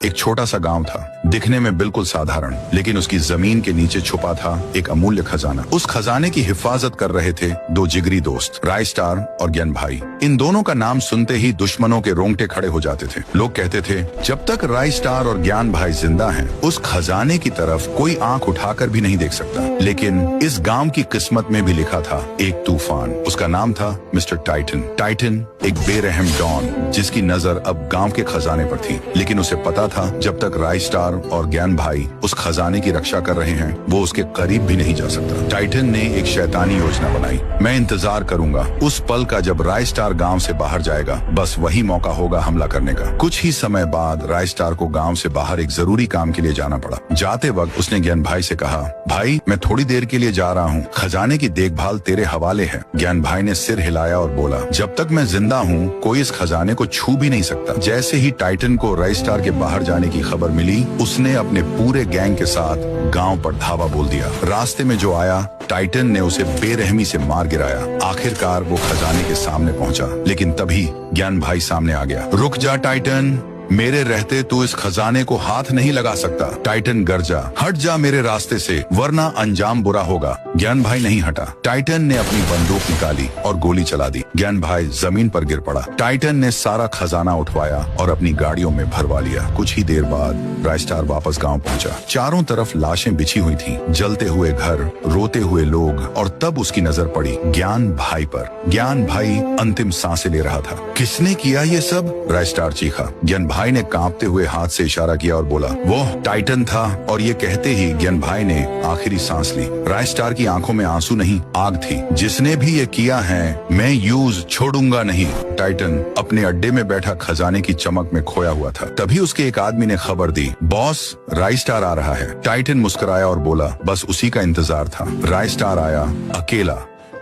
एक छोटा सा गांव था, दिखने में बिल्कुल साधारण, लेकिन उसकी जमीन के नीचे छुपा था एक अमूल्य खजाना। उस खजाने की हिफाजत कर रहे थे दो जिगरी दोस्त, राय स्टार और ज्ञान भाई। इन दोनों का नाम सुनते ही दुश्मनों के रोंगटे खड़े हो जाते थे। लोग कहते थे, जब तक राय स्टार और ज्ञान भाई जिंदा हैं, उस खजाने की तरफ कोई आंख उठाकर भी नहीं देख सकता। लेकिन इस गांव की किस्मत में भी लिखा था एक तूफान। उसका नाम था मिस्टर टाइटन। टाइटन एक बेरहम डॉन, जिसकी नजर अब गांव के खजाने पर थी। लेकिन उसे पता था, जब तक राय स्टार और ज्ञान भाई उस खजाने की रक्षा कर रहे हैं, वो उसके करीब भी नहीं जा सकता। टाइटन ने एक शैतानी योजना बनाई। मैं इंतजार करूंगा उस पल का जब राय स्टार गांव से बाहर जाएगा, बस वही मौका होगा हमला करने का। कुछ ही समय बाद राय स्टार को गांव से बाहर एक जरूरी काम के लिए जाना पड़ा। जाते वक्त उसने ज्ञान भाई से कहा, भाई मैं थोड़ी देर के लिए जा रहा हूँ, खजाने की देखभाल तेरे हवाले है। ज्ञान भाई ने सिर हिलाया और बोला, जब तक मैं जिंदा हूँ कोई इस खजाने को छू भी नहीं सकता। जैसे ही टाइटन को राय स्टार के बाहर जाने की खबर मिली, उसने अपने पूरे गैंग के साथ गांव पर धावा बोल दिया। रास्ते में जो आया, टाइटन ने उसे बेरहमी से मार गिराया। आखिरकार वो खजाने के सामने पहुंचा, लेकिन तभी ज्ञान भाई सामने आ गया। रुक जा टाइटन, मेरे रहते तू इस खजाने को हाथ नहीं लगा सकता। टाइटन गरजा, हट जा मेरे रास्ते से, वरना अंजाम बुरा होगा। ज्ञान भाई नहीं हटा। टाइटन ने अपनी बंदूक निकाली और गोली चला दी। ज्ञान भाई जमीन पर गिर पड़ा। टाइटन ने सारा खजाना उठवाया और अपनी गाड़ियों में भरवा लिया। कुछ ही देर बाद राय स्टार वापस गांव पहुंचा। चारों तरफ लाशें बिछी हुई थीं, जलते हुए घर, रोते हुए लोग, और तब उसकी नजर पड़ी ज्ञान भाई पर। ज्ञान भाई अंतिम सांसें ले रहा था। किसने किया ये सब? राय स्टार चीखा। ज्ञान भाई ने कांपते हुए हाथ से इशारा किया और बोला, वो टाइटन था। और ये कहते ही ज्ञान भाई ने आखिरी सांस ली। राय स्टार की आंखों में आंसू नहीं, आग थी। जिसने भी ये किया है, मैं यूज छोड़ूंगा नहीं। टाइटन अपने अड्डे में बैठा खजाने की चमक में खोया हुआ था। तभी उसके एक आदमी ने खबर दी, बॉस राय स्टार आ रहा है। टाइटन मुस्कुराया और बोला, बस उसी का इंतजार था। राय स्टार आया, अकेला।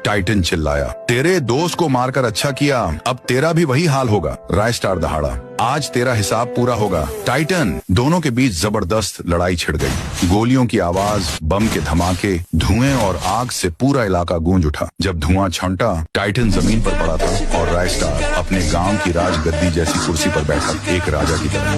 टाइटन चिल्लाया, तेरे दोस्त को मारकर अच्छा किया, अब तेरा भी वही हाल होगा। राय स्टार दहाड़ा, आज तेरा हिसाब पूरा होगा। टाइटन। दोनों के बीच जबरदस्त लड़ाई छिड़ गई। गोलियों की आवाज, बम के धमाके, धुएं और आग से पूरा इलाका गूंज उठा। जब धुआं छंटा, टाइटन जमीन पर पड़ा था और राय स्टार अपने गांव की राजगद्दी जैसी कुर्सी पर बैठा, एक राजा की तरह।